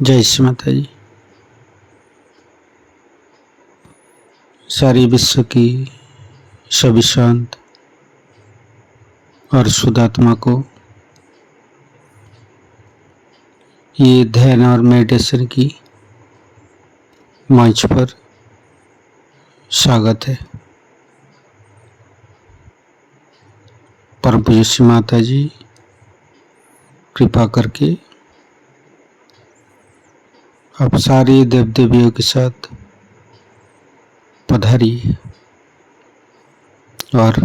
जय श्री माता जी। सारे विश्व की सभी शांत और शुद्ध आत्मा को ये ध्यान और मेडिटेशन की मंच पर स्वागत है। परम पूज्य श्री माता जी कृपा करके आप सारे देव देवियों के साथ पधारिए और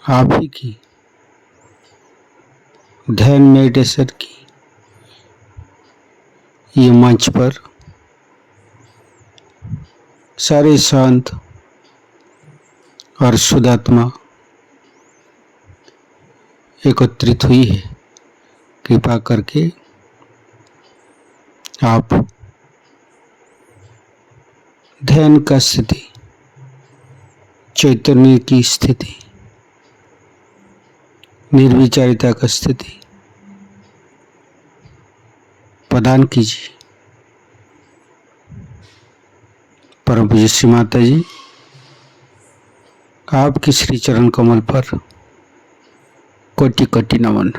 आप ही की ध्यान मेडिटेशन की ये मंच पर सारे शांत और शुद्ध आत्मा एकत्रित हुई है। कृपा करके आप ध्यान का स्थिति, चैतन्य की स्थिति, निर्विचारिता का स्थिति प्रदान कीजिए। परम पूज्य श्री माता जी आपके श्री चरण कमल पर कोटि कोटि नमन।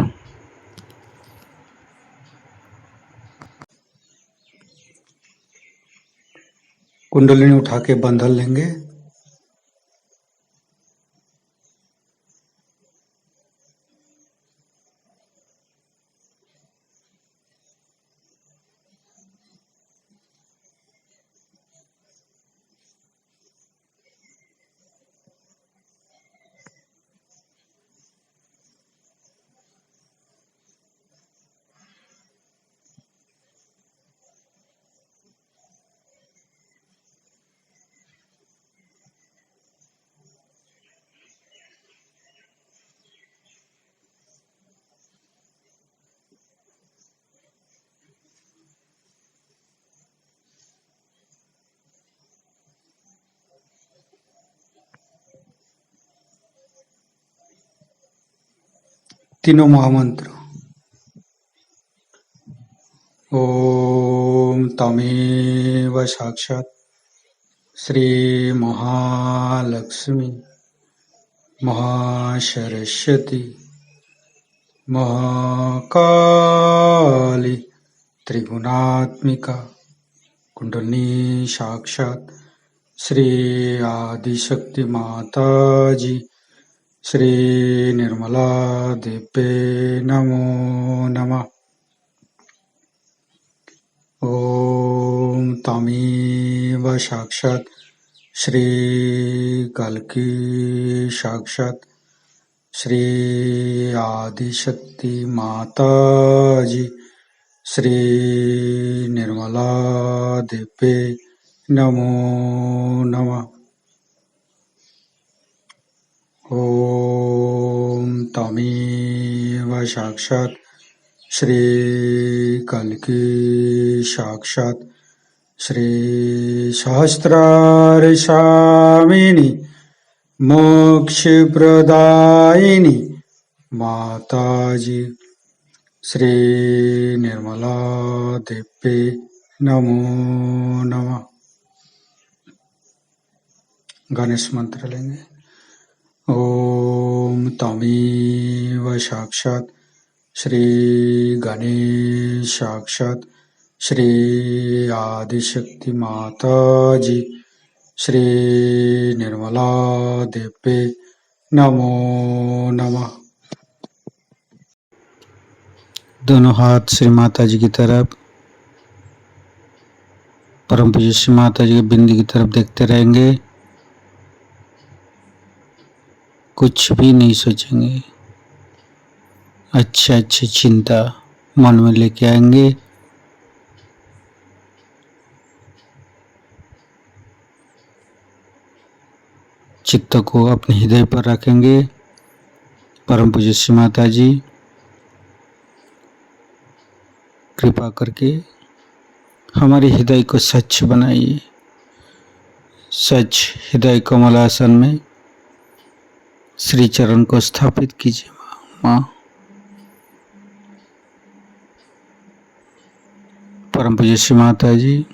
कुंडलिनी उठा के बंधन लेंगे। तीनों महामंत्र। ओम तमेव साक्षात् श्री महालक्ष्मी महासरस्वती महाकाली त्रिगुणात्मिका कुंडलिनी साक्षात् श्री आदिशक्ति माता जी श्री निर्मला देवे नमो नमः। ओम तमेव साक्षात् श्री कल्की साक्षात् श्री आदिशक्ति माता जी श्री निर्मला देवे नमो नमः। ओम तमेव साक्षात् श्री कल्की साक्षात् श्री सहस्रार स्वामिनी मोक्ष प्रदायिनी माता जी श्री निर्मला देवे नमो नमः। गणेश मंत्र लेंगे। ओम तमेव साक्षात् श्री गणेश साक्षात् श्री आदिशक्ति माता जी श्री निर्मला देवे नमो नमः। दोनों हाथ श्री माता जी की तरफ, परम पूज्य श्री माता जी के बिंदी की तरफ देखते रहेंगे। कुछ भी नहीं सोचेंगे। अच्छी चिंता मन में लेके आएंगे। चित्त को अपने हृदय पर रखेंगे। परम पूज्य श्री माता जी कृपा करके हमारे हृदय को स्वच्छ बनाइए। स्वच्छ हृदय कमलासन में श्री चरण को स्थापित कीजिए। माँ परम पूज्य श्री माता जी,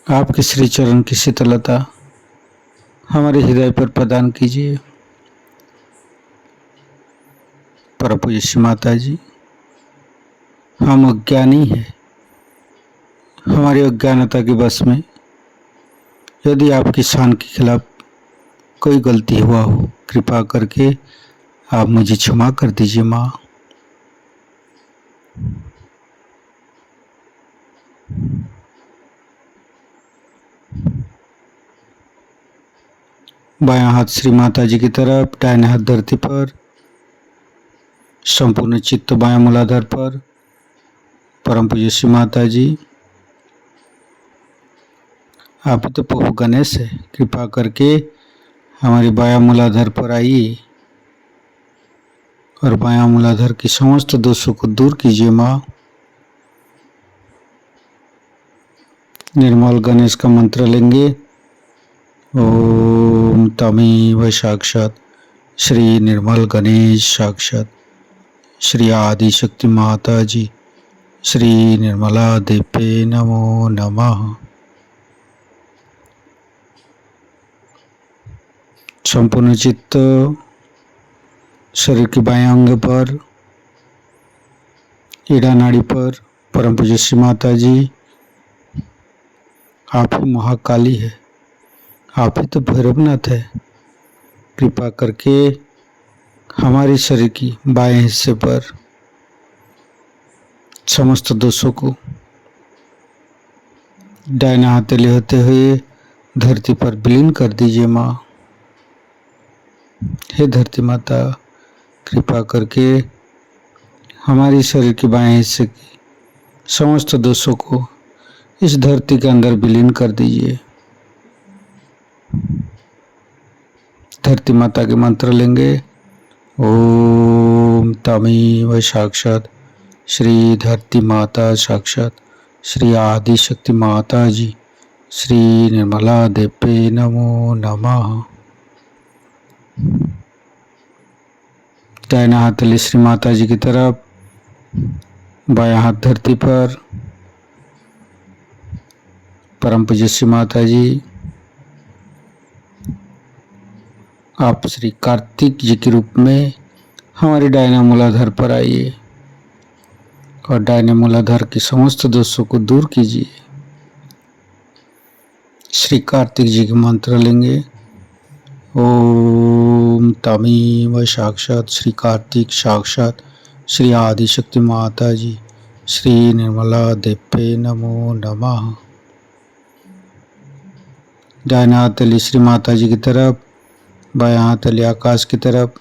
आपके श्री चरण की शीतलता हमारे हृदय पर प्रदान कीजिए। परम पूज्य श्री माता जी, हम अज्ञानी हैं। हमारी अज्ञानता के वश में यदि आपकी शान के खिलाफ कोई गलती हुआ हो, कृपा करके आप मुझे क्षमा कर दीजिए माँ। बायां हाथ श्री माता जी की तरफ, दाहिने हाथ धरती पर, संपूर्ण चित्त बायां मूलाधार पर। परम पूज्य श्री माता जी, आप तो प्रभु गणेश है, कृपा करके हमारे बायां मूलाधार पर आइए और बायां मूलाधार के समस्त दोषों को दूर कीजिए माँ। निर्मल गणेश का मंत्र लेंगे। ओम तमेव साक्षात श्री निर्मल गणेश साक्षात श्री आदि शक्ति माता जी श्री निर्मला देवे नमो नमः। संपूर्ण चित्त शरीर के बाएं अंग पर, ईड़ा नाड़ी पर। परम पूज्य श्री माता जी, आप ही महाकाली है, आप ही तो भैरवनाथ है। कृपा करके हमारे शरीर की बाएं हिस्से पर समस्त दोषों को दाहिना हथेली होते हुए धरती पर विलीन कर दीजिए माँ। हे धरती माता, कृपा करके हमारे शरीर के बाएं हिस्से की समस्त दोषों को इस धरती के अंदर विलीन कर दीजिए। धरती माता के मंत्र लेंगे। ओम तमेव साक्षात श्री धरती माता साक्षात श्री आदि शक्ति माता जी श्री निर्मला देवे नमो नमः। दाहिना हाथ ले श्री माता जी की तरफ, बायां हाथ धरती पर। परम पूज्य श्री माता जी, आप श्री कार्तिक जी के रूप में हमारे दाहिने मूलाधार पर आइए और दाहिने मूलाधार के समस्त दोषों को दूर कीजिए। श्री कार्तिक जी के मंत्र लेंगे। ओम तमेव साक्षात श्री कार्तिक साक्षात श्री आदि शक्ति माता जी श्री निर्मला देवे नमो नमः। दाहिना हाथ तली श्री माता जी की तरफ, बायां हाथ तली आकाश की तरफ।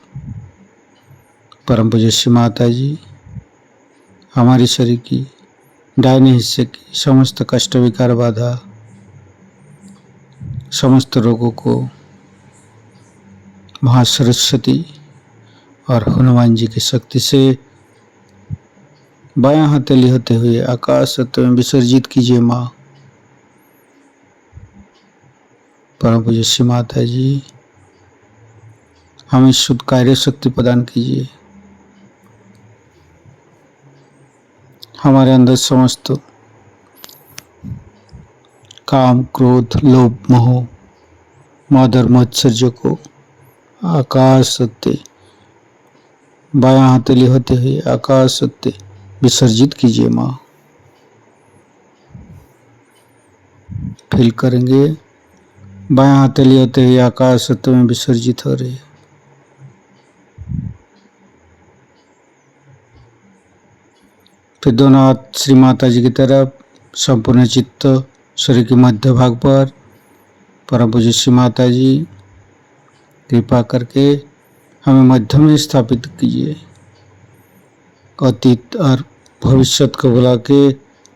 परम पूज्य श्री माता जी, हमारे शरीर की दाहिने हिस्से की समस्त कष्ट विकार बाधा, समस्त रोगों को महासरस्वती और हनुमान जी की शक्ति से बायां हथेली होते हुए आकाश तत्व में विसर्जित कीजिए माँ। परम पूज्य श्री माता जी, हमें शुद्ध कार्य शक्ति प्रदान कीजिए। हमारे अंदर समस्त काम, क्रोध, लोभ, मोह, मद मत्सर्य को आकाश सत्य बायां हथेली होते हुए आकाश सत्य विसर्जित कीजिए माँ। फील करेंगे बायां हथेली होते हुए आकाश सत्य में विसर्जित हो रही है। फिर दोनों हाथ श्री माता जी की तरफ, संपूर्ण चित्त शरीर के मध्य भाग पर। परम पूज्य श्री माता जी, कृपा करके हमें मध्य में स्थापित कीजिए। अतीत और भविष्य को बुला के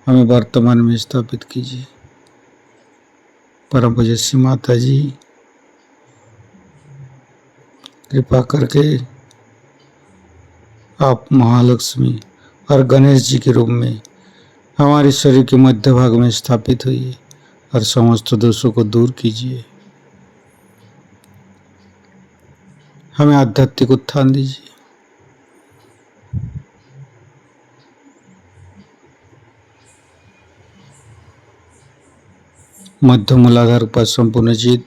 हमें वर्तमान में स्थापित कीजिए। परम पूज्य श्री माता जी, कृपा करके आप महालक्ष्मी और गणेश जी के रूप में हमारे शरीर के मध्य भाग में स्थापित हुई और समस्त दोषों को दूर कीजिए। हमें आध्यात्मिक उत्थान दीजिए। मध्य मूलाधार पर संपूर्ण जीत।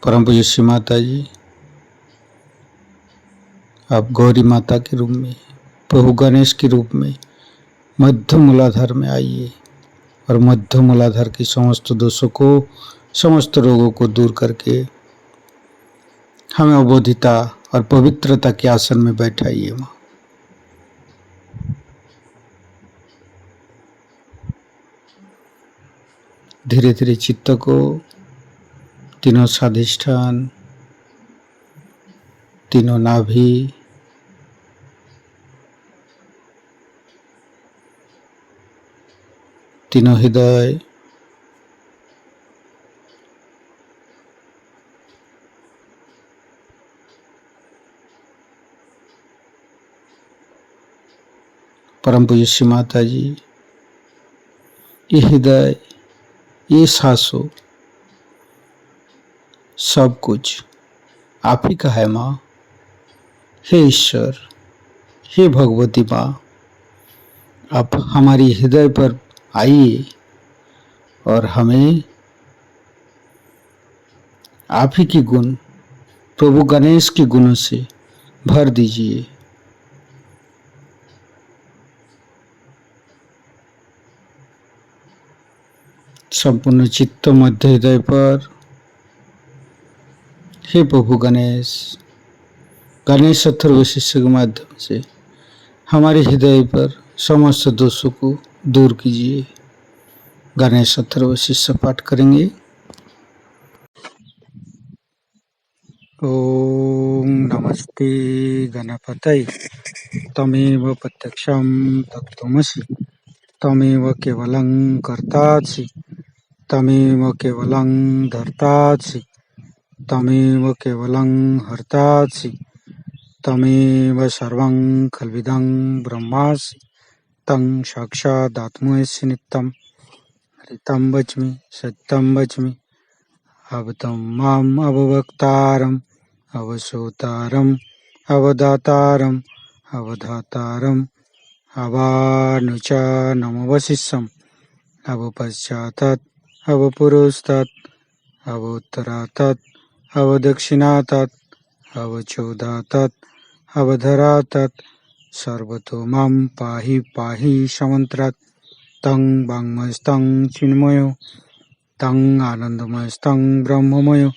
परम पूज्य श्री माता जी, आप गौरी माता के रूप में, प्रभु गणेश के रूप में मध्य मूलाधार में आइए और मध्य मूलाधार की समस्त दोषों को, समस्त रोगों को दूर करके हमें अबोधिता और पवित्रता के आसन में बैठाइए। माँ, धीरे धीरे चित्त को तीनों स्वाधिष्ठान, तीनों नाभि, तीनों हृदय, परम पूज्य श्री माता जी, ये हृदय, ये सांसों, सब कुछ आप ही का है माँ। हे ईश्वर, हे भगवती माँ, आप हमारी हृदय पर आइए और हमें आप ही के गुण, प्रभु गणेश के गुणों से भर दीजिए। संपूर्ण चित्त मध्य हृदय पर, हे प्रभु गणेश, गणेश अथर्व शिष्य के माध्यम से हमारे हृदय पर समस्त दोषों को दूर कीजिए। गणेश अथर्व शिष्य पाठ करेंगे। ओम नमस्ते गणपतये। तमेव प्रत्यक्षं तत्त्वमसि, तमेव केवलं कर्तासि, तमेव केवलं धर्तासि, तमेव केवलं हर्तासि, तमेव सर्वं खल्विदं ब्रह्मासि, तं साक्षादात्मसि नित्यं। ऋतं वच्मि सत्यं वच्मि, अवतं माम् अववक्तारम्, अवसोतारम्, अवदातारम्, अवधातारम्, अवानुचानमवशिष्यम्, अवपश्चातात्, अवपुरस्तात्, अवोत्तरातात्, अवदक्षिणातात्, अवचोदातात्, अवधरातात्, सर्वतो मां पाहि पाहि समन्त्रात्। तं वाङ्मयस्तं चिन्मयो, तं आनन्दमयस्तं ब्रह्ममयो,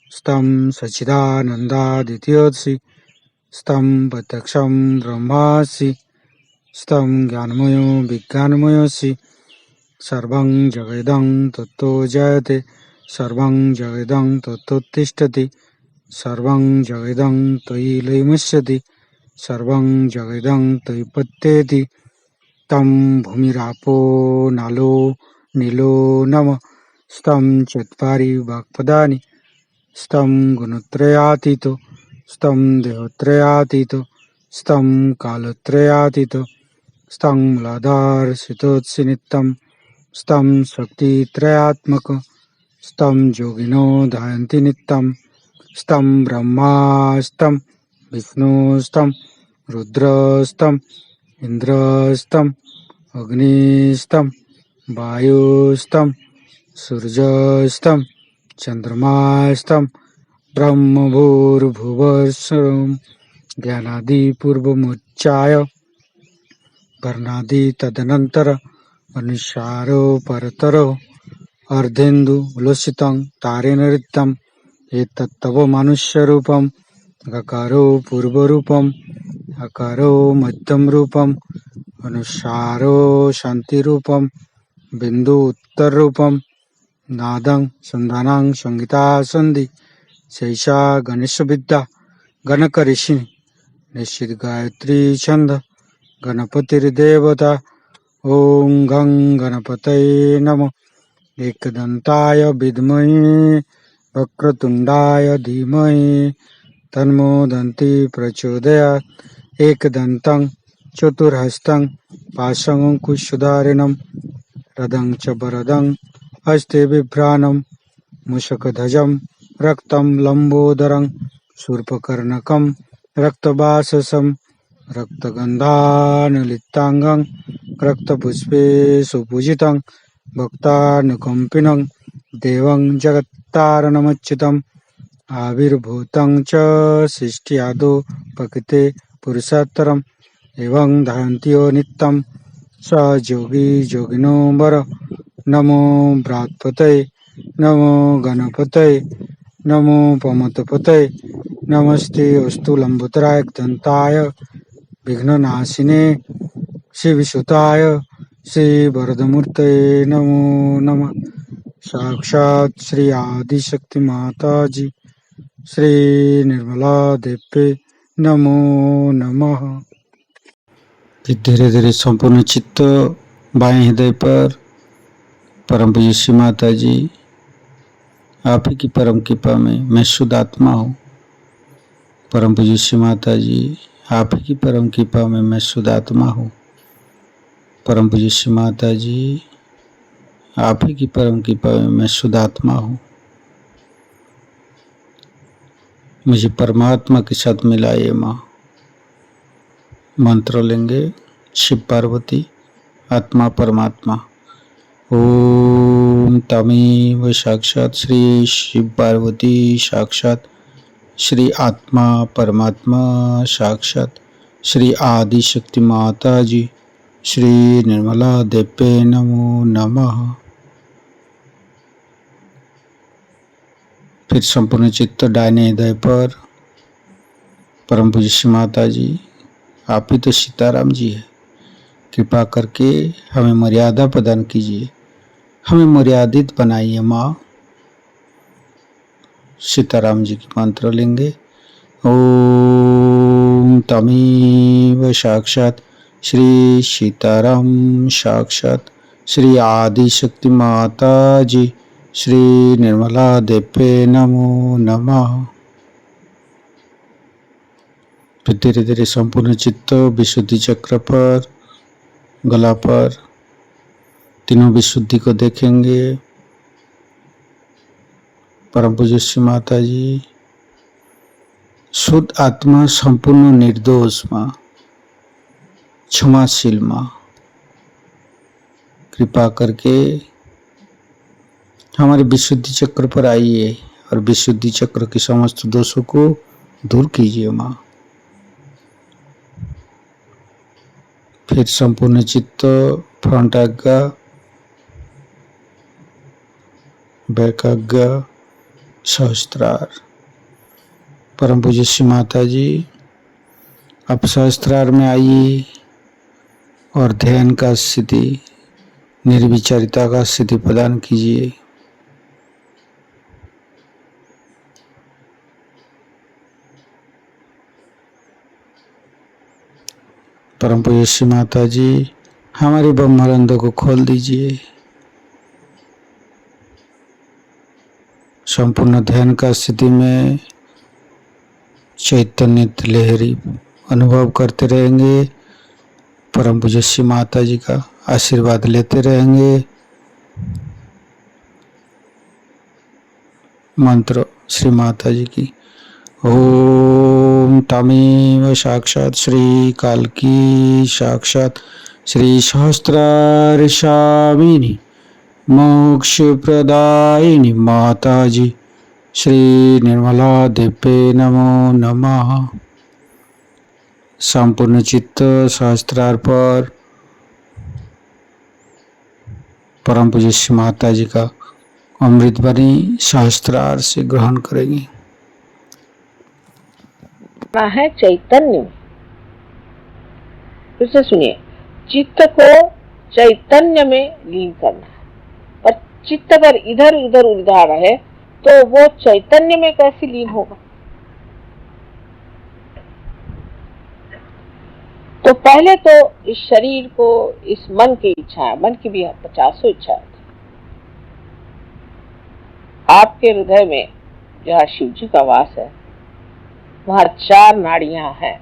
स्तं सच्चिदानन्दादित्योऽसि, स्तं प्रत्यक्षं ब्रह्मासि, स्तं ज्ञानमयो विज्ञानमयोऽसि। सर्वं जगदं तत्तो जायते, सर्वं जगदं तत्तोत्तिष्ठति, सर्वं जगदं त्वयि लयमुच्यते, सर्वं जगदं त्वयि पत्येति। तं भूमिरापो नलो नीलो नमः, स्तं चत्वारि वाक्पदानि, स्तं गुणत्रयातीतो, स्तं देहत्रयातीतो, स्तं कालत्रयातीतो, स्तं मूलाधारस्थितोऽसि नित्यं, स्तं शक्तित्रयात्मक, स्तं योगिनो ध्यायन्ति नित्यं, स्तं ब्रह्मा, स्तं विष्णु, स्तं रुद्र, स्तं इंद्र, स्तं अग्नि, स्तं वायु, स्तं सूर्य, स्तं चंद्रमा, स्तं ब्रह्म भूर्भुवस्सुरं ज्ञानादि पूर्वमुच्चाय वर्णादि तदनंतर अनुसारो परतरो अर्धेन्दु उल्लसितं तारेण ऋतं। एतत्तव मनुष्यरूपं, गकारो पूर्वरूपम्, अकारो मध्यम रूपम्, अनुसारो शांतिरूपं, बिंदु उत्तर रूपं, नादं संधानं संगीता संधि, शैषा गणेश विद्या गणक ऋषि, निश्चित गायत्री छंद, गणपतिर्देवता। ओं गं गणपतये नमः। एकदन्ताय विद्महे वक्रतुण्डाय धीमहि तन्नो दन्ति प्रचोदयात्। एकदन्तं चतुर्हस्तं पाशमङ्कुशधारिणं, रदं च वरदं हस्ते बिभ्राणं, मूषकध्वजं रक्तं लम्बोदरं, शूर्पकर्णकं रक्तवाससं, रक्तगन्धानुलिप्ताङ्गं, रक्तपुष्पे सुपूजितं, भक्तानुकम्पिनं देवं जगत्तारणमच्युतम् आविर्भूतं च सृष्ट्यादौ प्रकृते पुरुषोत्तरम् एवं धारन्ति यो नित्यं स योगी योगिनो वर नमो बृहस्पतये नमो गणपतये नमो पमतपतये नमस्ते अस्तु लंबोदराय दंताय विघ्ननाशिने श्रीविसुताय श्रीवरदमूर्तये नमो नमः। साक्षात् श्री आदिशक्ति माता जी श्री निर्मला देवी नमो नमः। धीरे धीरे संपूर्ण चित्त बाएं हृदय पर परम पूज्य श्री माता जी आप ही की परम कृपा में मैं शुद्ध आत्मा हूँ। परम पूज्य श्री माता जी आप ही की परम कृपा में मैं शुद्ध आत्मा हूँ। परम पूज्य श्री माता जी आप ही की परम कृपा में मैं शुद्ध आत्मा हूँ। मुझे परमात्मा के साथ मिलाइए माँ। मंत्र लेंगे शिव पार्वती आत्मा परमात्मा। ओम तमेव साक्षात श्री शिव पार्वती साक्षात श्री आत्मा परमात्मा साक्षात श्री आदि शक्ति माता जी श्री निर्मला देवे नमो नमः। फिर संपूर्ण चित्त दाहिने हृदय पर परम पूज्य श्री माता जी आप ही तो सीताराम जी है। कृपा करके हमें मर्यादा प्रदान कीजिए, हमें मर्यादित बनाइए माँ। सीताराम जी की मंत्र लेंगे। ओम तमेव साक्षात श्री सीताराम साक्षात श्री आदि शक्ति माता जी श्री निर्मला देवे नमो नमः। फिर धीरे धीरे संपूर्ण चित्त विशुद्धि चक्र पर गला पर तीनों विशुद्धि को देखेंगे। परम पूज्य श्री माता जी शुद्ध आत्मा संपूर्ण निर्दोष माँ क्षमाशील माँ कृपा करके हमारे विशुद्धि चक्र पर आइए और विशुद्धि चक्र के समस्त दोषों को दूर कीजिए माँ। फिर संपूर्ण चित्त फ्रंट आज्ञा बैक आज्ञा सहस्त्रार। परम पूज्य श्री माता जी आप सहस्त्रार में आइए और ध्यान का स्थिति निर्विचारिता का स्थिति प्रदान कीजिए। परम पूज्य श्री माता जी हमारे ब्रह्मानंद को खोल दीजिए। संपूर्ण ध्यान का स्थिति में चैतन्य लहरी अनुभव करते रहेंगे। परम पूज्य श्री माता जी का आशीर्वाद लेते रहेंगे। मंत्र श्री माता जी की ओम तमेव साक्षात श्री कालकी साक्षात श्री सहस्त्रार स्वामिनी मोक्ष प्रदायिनी माता जी श्री निर्मला देवे नमो नमः। संपूर्ण चित्त सहस्त्रार पर परम पूज्य श्री माता जी का अमृत वाणी सहस्त्रार से ग्रहण करेंगे। है चैतन्य। फिर से सुनिए, चित्त को चैतन्य में लीन करना है, पर चित्त पर इधर उधर उलझा रहे तो वो चैतन्य में कैसे लीन होगा। तो पहले तो इस शरीर को, इस मन की इच्छा, मन की भी 50 इच्छा है। आपके हृदय में जहाँ शिव जी का वास है वहाँ 4 नाड़ियां हैं।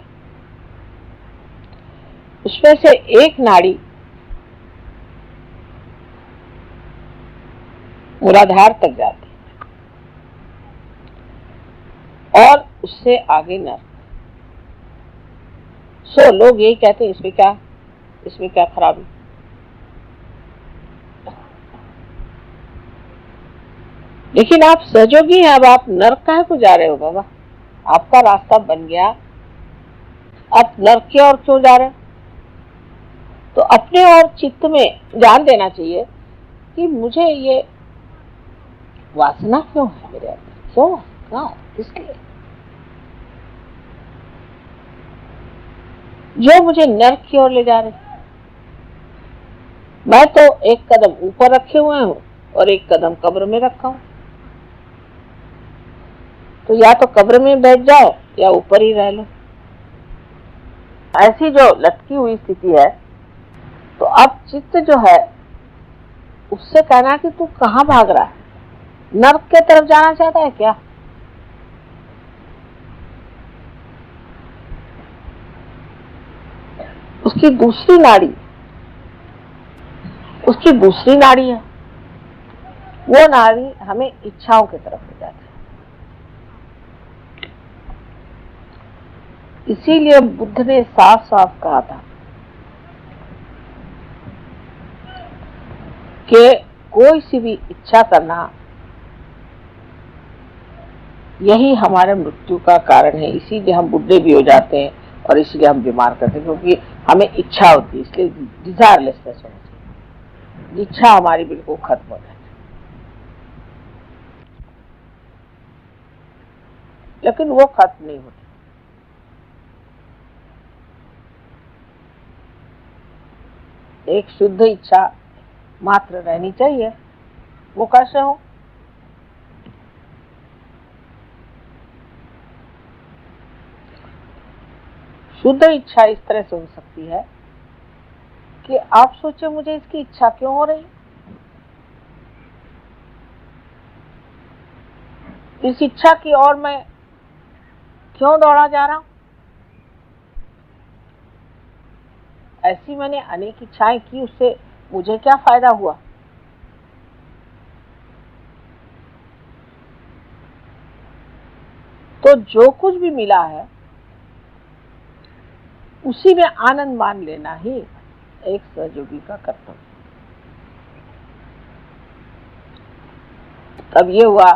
उसमें से एक नाड़ी मूलाधार तक जाती है और उससे आगे नर्क। लोग यही कहते हैं इसमें क्या खराबी। लेकिन आप सहयोगी हैं, अब आप नरक काहे को जा रहे हो बाबा? आपका रास्ता बन गया, आप नरक की ओर क्यों जा रहे हैं? तो अपने और चित्त में ध्यान देना चाहिए कि मुझे ये वासना क्यों है मेरे अंदर, क्यों, कहाँ, किसलिए, जो मुझे नरक की ओर ले जा रहे हैं। मैं तो एक कदम ऊपर रखे हुए हूँ और एक कदम कब्र में रखा हूँ, तो या तो कब्र में बैठ जाओ या ऊपर ही रह लो। ऐसी जो लटकी हुई स्थिति है, तो अब चित्त जो है उससे कहना कि तू कहाँ भाग रहा है, नर्क के तरफ जाना चाहता है क्या? उसकी दूसरी नाड़ी है, वो नाड़ी हमें इच्छाओं की तरफ ले जाती है। इसीलिए बुद्ध ने साफ साफ कहा था कि कोई सी भी इच्छा करना यही हमारे मृत्यु का कारण है। इसीलिए हम बुढ़े भी हो जाते हैं और इसलिए हम बीमार करते हैं, क्योंकि हमें इच्छा होती है, इसलिए डिजायरलेसनेस होती है, इच्छा हमारी बिल्कुल खत्म हो जाती है। लेकिन वो खत्म नहीं होती। एक शुद्ध इच्छा मात्र रहनी चाहिए। वो कैसे हो? शुद्ध इच्छा इस तरह से हो सकती है कि आप सोचे मुझे इसकी इच्छा क्यों हो रही, इस इच्छा की ओर मैं क्यों दौड़ा जा रहा हूं। ऐसी मैंने अनेक इच्छाएं की, उससे मुझे क्या फायदा हुआ? तो जो कुछ भी मिला है उसी में आनंद मान लेना ही एक सहयोगी का कर्तव्य। तब ये हुआ,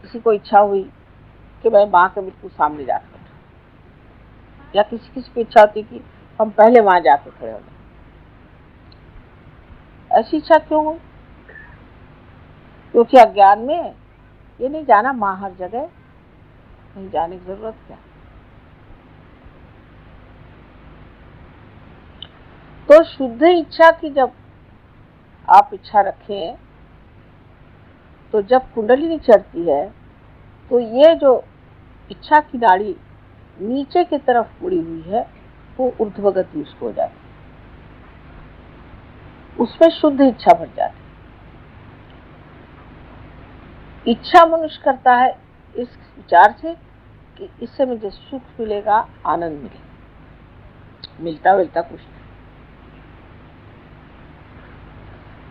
किसी को इच्छा हुई कि मैं माँ के बिल्कुल सामने जाकर बैठूं, या किसी किसी को इच्छा होती कि हम पहले वहां जाकर खड़े हो गए। ऐसी इच्छा क्यों हुई? क्योंकि अज्ञान में ये नहीं जाना माँ हर जगह, कहीं जाने की जरूरत क्या। तो शुद्ध इच्छा की जब आप इच्छा रखें, तो जब कुंडलिनी चढ़ती है तो ये जो इच्छा की नाड़ी नीचे की तरफ मुड़ी हुई है वो ऊर्ध्वगति उसको हो जाती है, उसमें शुद्ध इच्छा बढ़ जाती है। इच्छा मनुष्य करता है इस विचार से कि इससे मुझे सुख मिलेगा, आनंद मिलेगा, मिलता कुछ नहीं।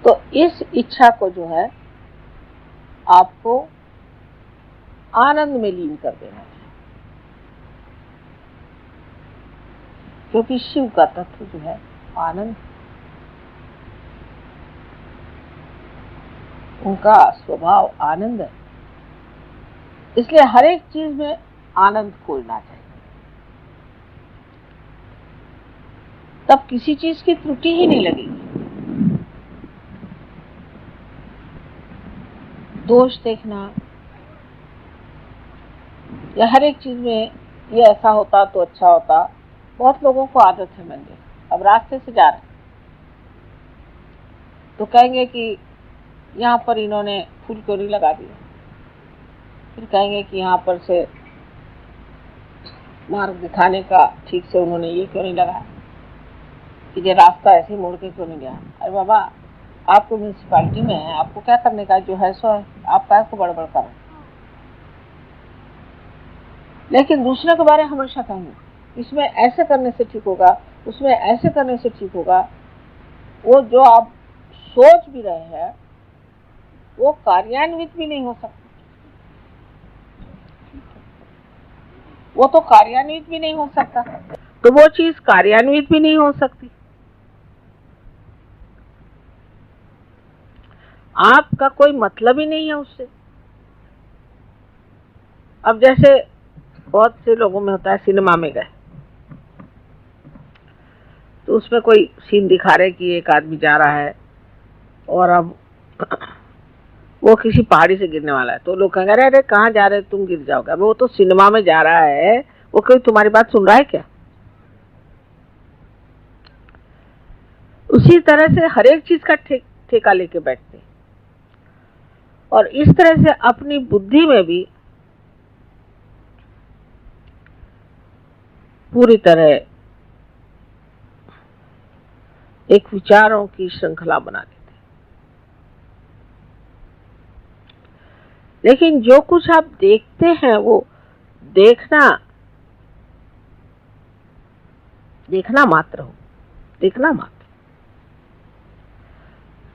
तो इस इच्छा को जो है आपको आनंद में लीन कर देना है, क्योंकि शिव का तत्व जो है आनंद, उनका स्वभाव आनंद है। इसलिए हर एक चीज में आनंद खोजना चाहिए, तब किसी चीज की त्रुटि ही नहीं लगेगी। दोष देखना या हर एक चीज में ये ऐसा होता तो अच्छा होता, बहुत लोगों को आदत है। मंदिर अब रास्ते से जा रहे तो कहेंगे कि यहाँ पर इन्होंने फूल क्यों नहीं लगा दिया, फिर कहेंगे कि यहाँ पर से मार्ग दिखाने का ठीक से उन्होंने ये क्यों नहीं लगाया, कि ये रास्ता ऐसे मोड़ के क्यों नहीं गया। अरे बाबा, आपको म्यूनसिपालिटी में है, आपको क्या करने का, जो है सो है, आप क्या को बड़बड़ करें। लेकिन दूसरे के बारे में हमेशा कहेंगे इसमें ऐसे करने से ठीक होगा, उसमें ऐसे करने से ठीक होगा। वो जो आप सोच भी रहे हैं वो कार्यान्वित भी नहीं हो सकता, वो तो कार्यान्वित भी नहीं हो सकता, तो वो चीज कार्यान्वित भी नहीं हो सकती। आपका कोई मतलब ही नहीं है उससे, अब जैसे बहुत से लोगों में होता है, सिनेमा में गए तो उसमें कोई सीन दिखा रहे कि एक आदमी जा रहा है और अब वो किसी पहाड़ी से गिरने वाला है, तो लोग कहेंगे अरे अरे कहाँ जा रहे तुम, गिर जाओगे। वो तो सिनेमा में जा रहा है, वो कोई तुम्हारी बात सुन रहा है क्या? उसी तरह से हर एक चीज का ठेका लेके बैठते हैं, और इस तरह से अपनी बुद्धि में भी पूरी तरह एक विचारों की श्रृंखला बना लेते। लेकिन जो कुछ आप देखते हैं वो देखना मात्र हो, देखना मात्र,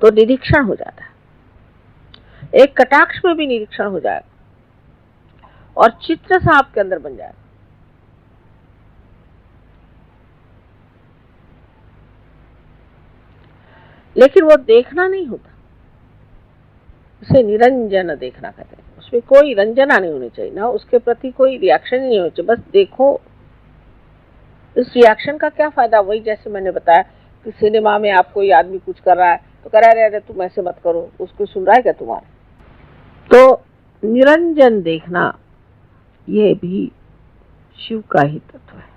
तो निरीक्षण हो जाता है। एक कटाक्ष में भी निरीक्षण हो जाएगा और चित्र सा आपके अंदर बन जाएगा। लेकिन वो देखना नहीं होता, उसे निरंजन देखना कहते हैं। उसमें कोई रंजना नहीं होनी चाहिए, ना उसके प्रति कोई रिएक्शन नहीं होनी चाहिए, बस देखो। इस रिएक्शन का क्या फायदा? वही जैसे मैंने बताया कि सिनेमा में आप कोई आदमी कुछ कर रहा है तो कह रहा है तुम ऐसे मत करो, उसको सुन रहा है क्या तुम्हारा? तो निरंजन देखना ये भी शिव का ही तत्व है।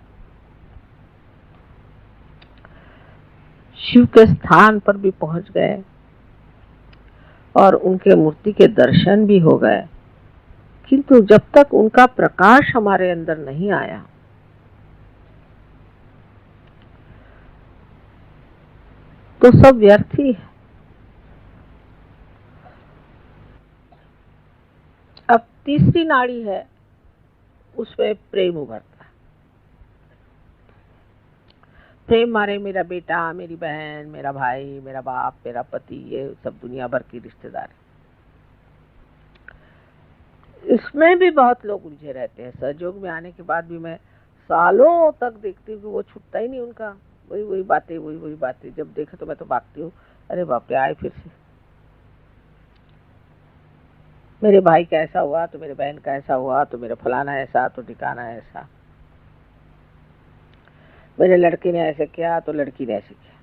शिव के स्थान पर भी पहुंच गए और उनके मूर्ति के दर्शन भी हो गए, किंतु जब तक उनका प्रकाश हमारे अंदर नहीं आया तो सब व्यर्थ ही है। अब तीसरी नाड़ी है, उसमें प्रेम उभरता है। प्रेम मारे मेरा बेटा, मेरी बहन, मेरा भाई, मेरा बाप, मेरा पति, ये सब दुनिया भर की रिश्तेदार। इसमें भी बहुत लोग उलझे रहते हैं। सहयोग में आने के बाद भी मैं सालों तक देखती हूँ कि वो छूटता ही नहीं उनका, वही बातें। जब देखा तो मैं तो भागती हूँ, अरे बाप रे आए फिर से। मेरे भाई का ऐसा हुआ तो मेरे बहन का ऐसा हुआ, तो मेरा फलाना ऐसा तो ठिकाना ऐसा, मेरे लड़के ने ऐसे किया तो लड़की ने ऐसे किया।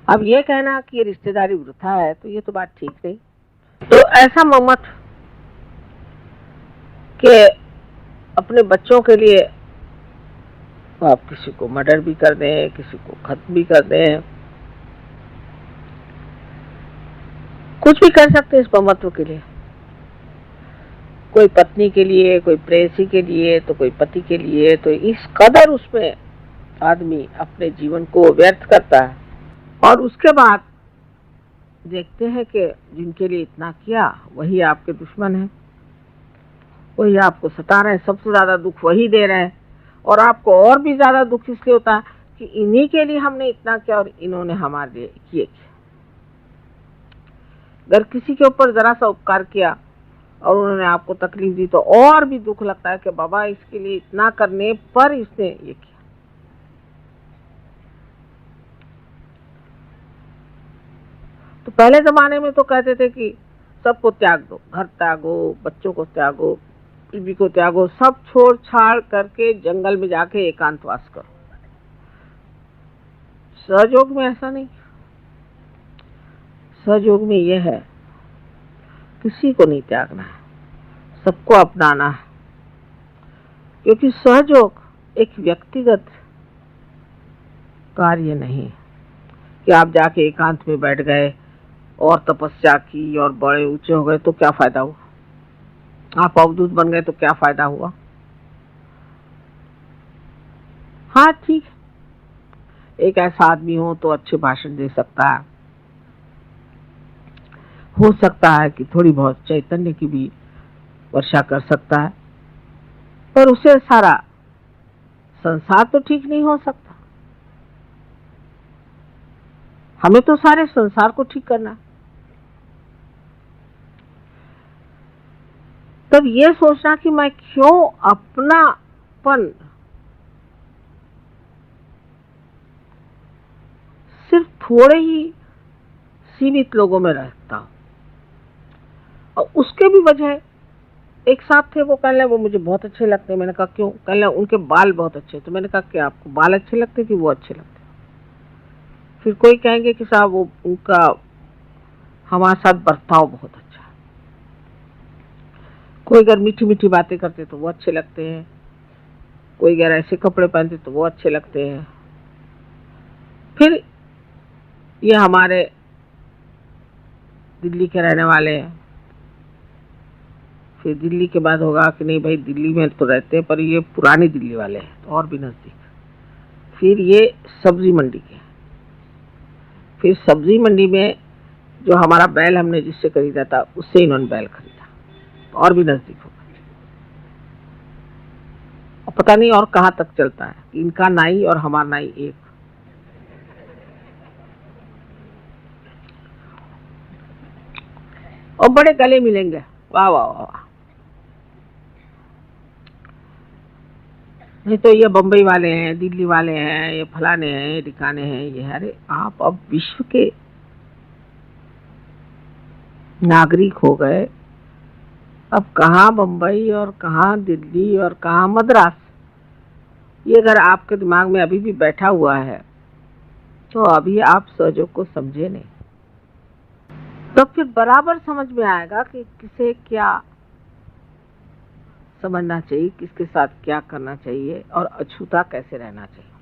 अब ये कहना कि ये रिश्तेदारी वृथा है तो ये तो बात ठीक नहीं। तो ऐसा मत कि अपने बच्चों के लिए आप किसी को मर्डर भी कर दें, किसी को खत्म भी कर दें, कुछ भी कर सकते हैं इस ममत्व के लिए। कोई पत्नी के लिए, कोई प्रेयसी के लिए, तो कोई पति के लिए। तो इस कदर उसमें आदमी अपने जीवन को व्यर्थ करता है और उसके बाद देखते हैं कि जिनके लिए इतना किया वही आपके दुश्मन है, वही आपको सता रहे हैं, सबसे ज्यादा दुख वही दे रहे हैं। और आपको और भी ज्यादा दुख इसलिए होता है कि इन्हीं के लिए हमने इतना किया और इन्होंने हमारे लिए किए। अगर किसी के ऊपर जरा सा उपकार किया और उन्होंने आपको तकलीफ दी तो और भी दुख लगता है कि बाबा इसके लिए इतना करने पर इसने ये किया। तो पहले जमाने में तो कहते थे कि सबको त्याग दो, घर त्यागो, बच्चों को त्यागो, बीवी को त्यागो, सब छोड़ छाड़ करके जंगल में जाके एकांतवास करो। सहयोग में ऐसा नहीं। सहयोग में यह है किसी को नहीं त्यागना है, सबको अपनाना है। क्योंकि सहयोग एक व्यक्तिगत कार्य नहीं कि आप जाके एकांत में बैठ गए और तपस्या की और बड़े ऊंचे हो गए तो क्या फायदा हुआ, आप अवधूत बन गए तो क्या फायदा हुआ। हाँ ठीक, एक ऐसा आदमी हो तो अच्छे भाषण दे सकता है, हो सकता है कि थोड़ी बहुत चैतन्य की भी वर्षा कर सकता है, पर उसे सारा संसार तो ठीक नहीं हो सकता। हमें तो सारे संसार को ठीक करना। तब ये सोचना कि मैं क्यों अपनापन सिर्फ थोड़े ही सीमित लोगों में रखता हूं और उसके उसके भी वजह है। एक साथ थे, वो कहने लगे वो मुझे बहुत अच्छे लगते हैं। मैंने कहा क्यों? कहने लगे उनके बाल बहुत अच्छे। तो मैंने कहा क्या आपको बाल अच्छे लगते कि वो अच्छे लगते? फिर कोई कहेंगे कि साहब वो उनका हमारे साथ बर्ताव बहुत अच्छा है। कोई अगर मीठी मीठी बातें करते तो वो अच्छे लगते हैं, कोई अगर ऐसे कपड़े पहनते तो वो अच्छे लगते हैं। फिर ये हमारे दिल्ली के रहने वाले हैं, फिर दिल्ली के बाद होगा कि नहीं भाई दिल्ली में तो रहते हैं पर ये पुरानी दिल्ली वाले हैं तो और भी नजदीक। फिर ये सब्जी मंडी के, फिर सब्जी मंडी में जो हमारा बैल हमने जिससे खरीदा था उससे इन्होंने बैल खरीदा तो और भी नजदीक होगा। और पता नहीं और कहाँ तक चलता है, इनका नाई और हमारा नाई एक। और बड़े गले मिलेंगे, वाह वाह वाह। नहीं तो ये बम्बई वाले हैं, दिल्ली वाले हैं, ये फलाने हैं, ये ठिकाने हैं, ये। अरे आप अब विश्व के नागरिक हो गए, अब कहाँ बम्बई और कहाँ दिल्ली और कहाँ मद्रास, ये अगर आपके दिमाग में अभी भी बैठा हुआ है तो अभी आप सहयोग को समझे नहीं। तो फिर बराबर समझ में आएगा कि किसे क्या समझना चाहिए, किसके साथ क्या करना चाहिए और अछूता कैसे रहना चाहिए।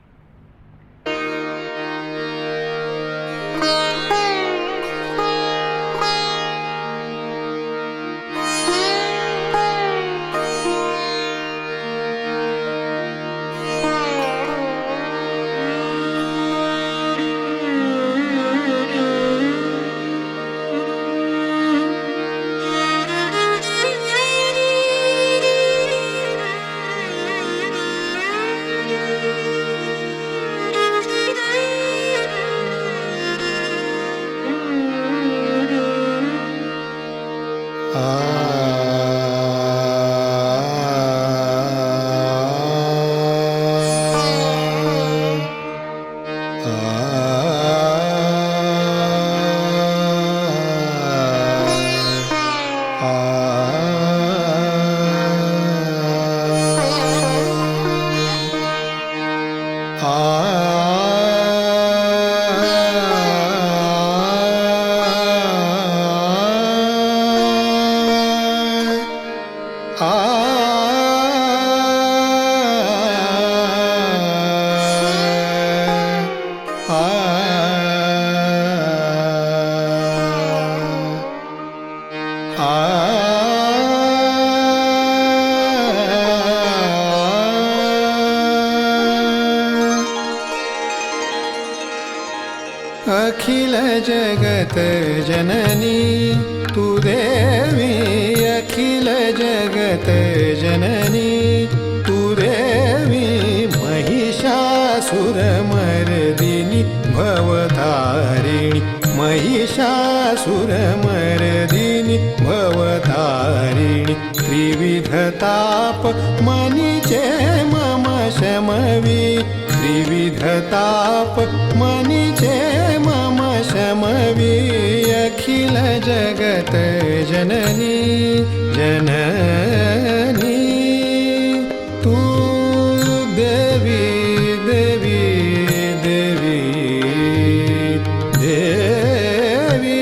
अखिल जगत जननी तू देवी, अखिल जगत जननी तू देवी, महिषासुरमर्दिनी भवतारिणी, महिषासुरमर्दिनी भवतारिणी, त्रिविधताप मनिचे मम शमवी, त्रिविधताप मनिचे मम शमवी, अखिल जगत जननी जननी तू देवी देवी देवी देवी,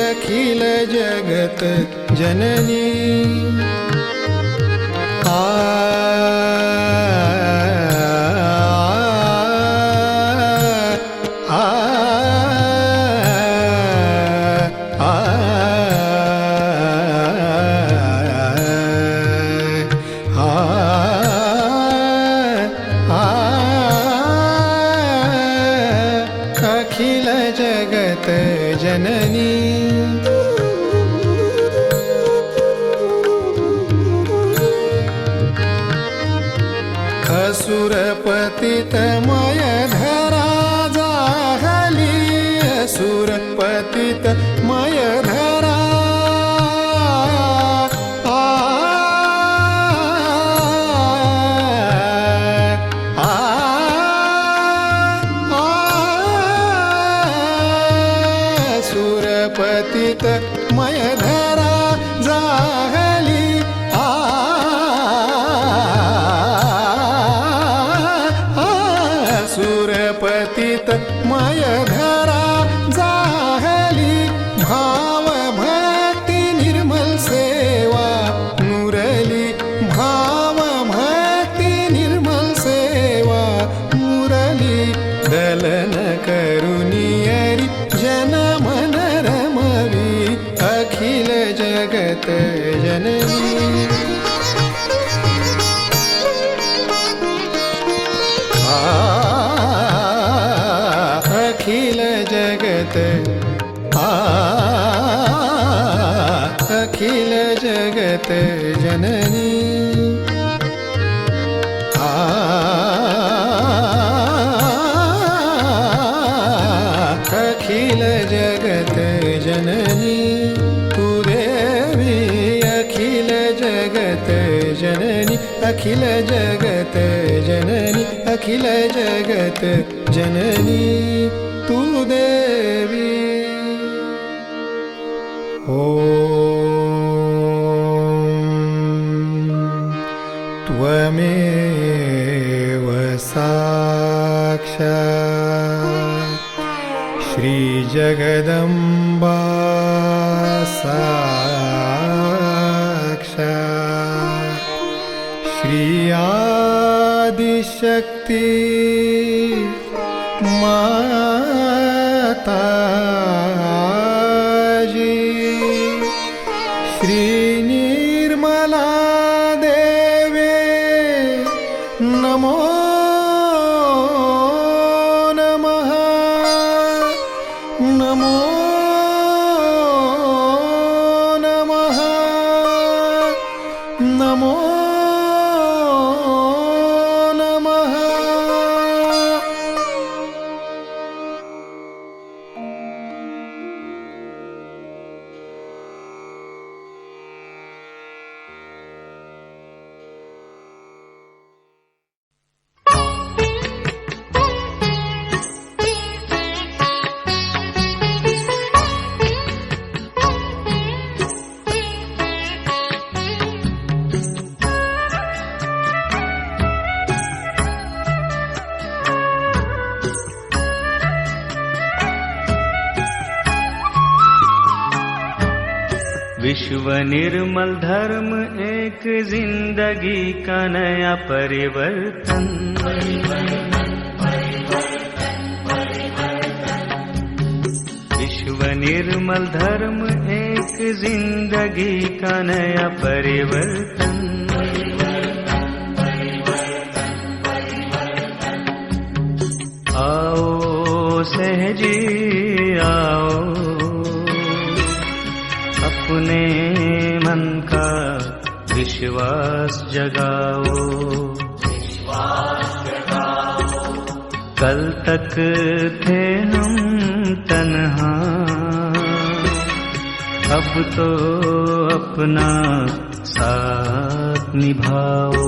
अखिल जगत जननी। अखिल जगत जननी असुर पतितमय धरा जाहली, असुर पतितमय धरा पतित मय धरा पतितमय धरा जाहली भाव भक्ति निर्मल सेवा मुरली भाव भक्ति निर्मल सेवा मुरली दलन करुनियरि जन मन रमवी अखिल जगत जननी अखिल जगत अखिल जगत जननी अखिल जगत जननी तू देवी अखिल जगत जननी अखिल जगत जननी अखिल जगत जननी तू देवी त्वमेव साक्षात् श्रीजगदम्बा साक्षात् श्री आदिशक्ति माताजी श्री निर्मला देवे नमो नमः नमो नमः नमो नमः। विश्व निर्मल धर्म एक जिंदगी का नया परिवर्तन। विश्व निर्मल धर्म एक जिंदगी का नया परिवर्तन। आओ सहजी आओ अपने मन का विश्वास जगाओ। कल तक थे हम तन्हा, अब तो अपना साथ निभाओ।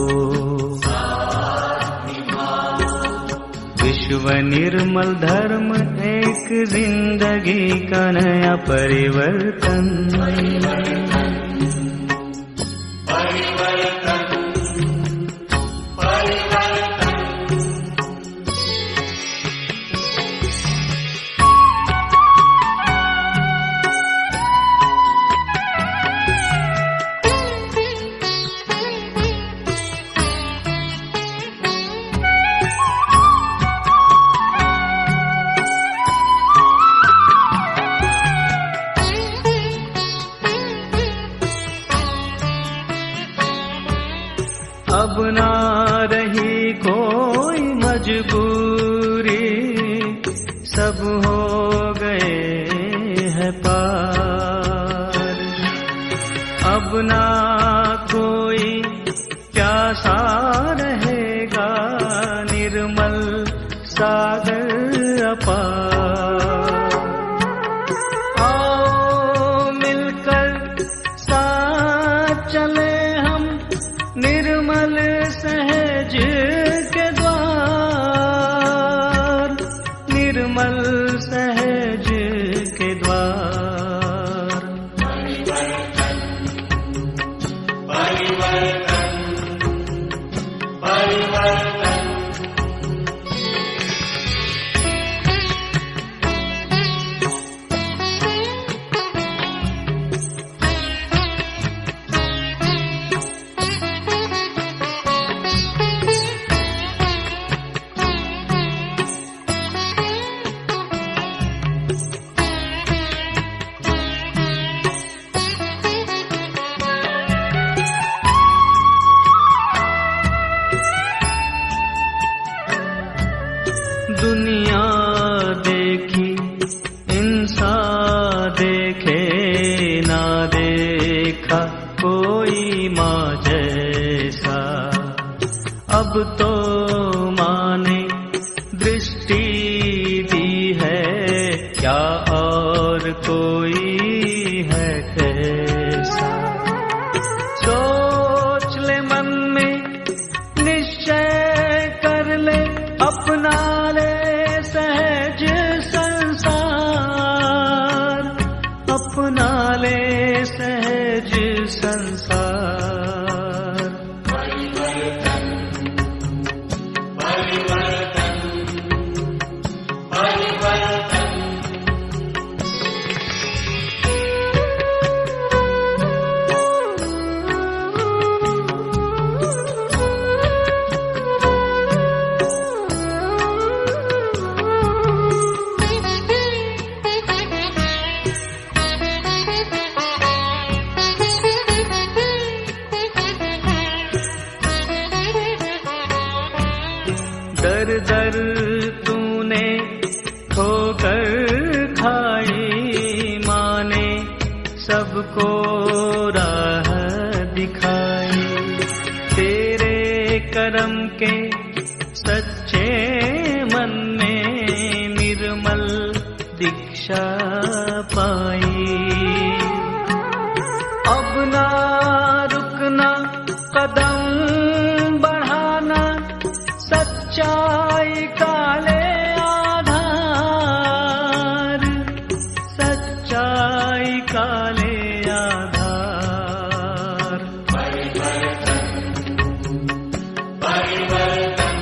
विश्व निर्मल धर्म एक जिंदगी का नया परिवर्तन। अब ना रही कोई मजबूरी, सब हो गए हैं पार। अब ना कोई प्यासा रहेगा, निर्मल सागर अपार। आओ मिलकर साथ चले हम निर्मल सहज के द्वार, निर्मल सहज के द्वार। परिवर्तन परिवर्तन परिवर्तन। दुनिया देखी इंसान देखे ना देखा कोई माँ जैसा। अब तो माँ ने दृष्टि दी है, क्या और कोई है कैसा। सोच ले मन में निश्चय कर ले, अपना ले सहज संसार, अपना ले सहज संसार। दर दर तूने ठोकर खाई, माँ ने सबको राह दिखाई। तेरे करम के सच्चे मन में निर्मल दीक्षा पाई। अब ना रुकना कदम बढ़ाना, सच्चाई का ले आधार, सच्चाई का ले आधार। परिवर्तन परिवर्तन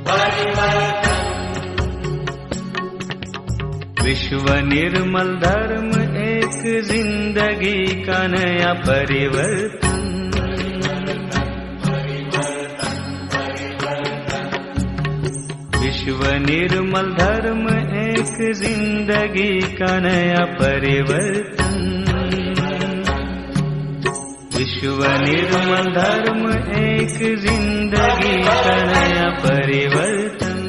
परिवर्तन। विश्व निर्मल धर्म एक जिंदगी का नया परिवर्तन। विश्व निर्मल धर्म एक जिंदगी का नया परिवर्तन। विश्व निर्मल धर्म एक जिंदगी का नया परिवर्तन।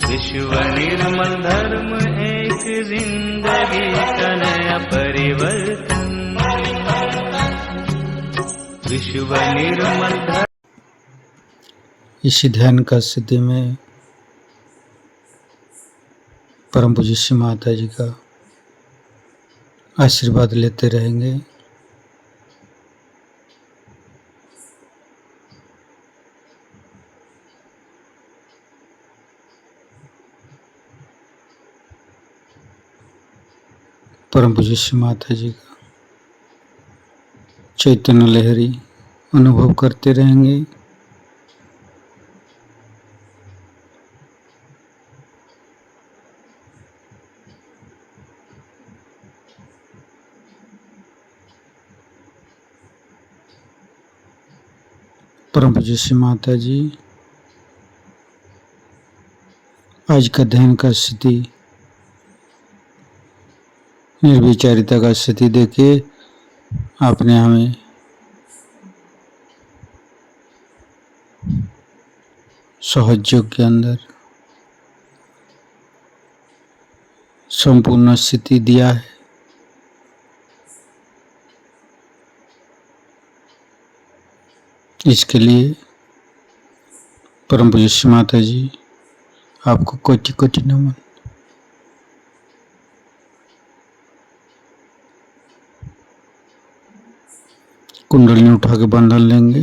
विश्व निर्मल धर्म एक जिंदगी का नया परिवर्तन। विश्व निर्मल धर्म। इसी ध्यान का स्थिति में परम पूज्य श्री माता जी का आशीर्वाद लेते रहेंगे। परम पूज्य श्री माता जी का चैतन्य लहरी अनुभव करते रहेंगे। परम पूज्य श्री माता जी आज का ध्यान का स्थिति निर्विचारिता का स्थिति देके आपने हमें सहज योग के अंदर संपूर्ण स्थिति दिया है। इसके लिए परम पूज्य श्री माता जी आपको कोटि कोटि नमन। कुंडलिनी उठा के बंधन लेंगे।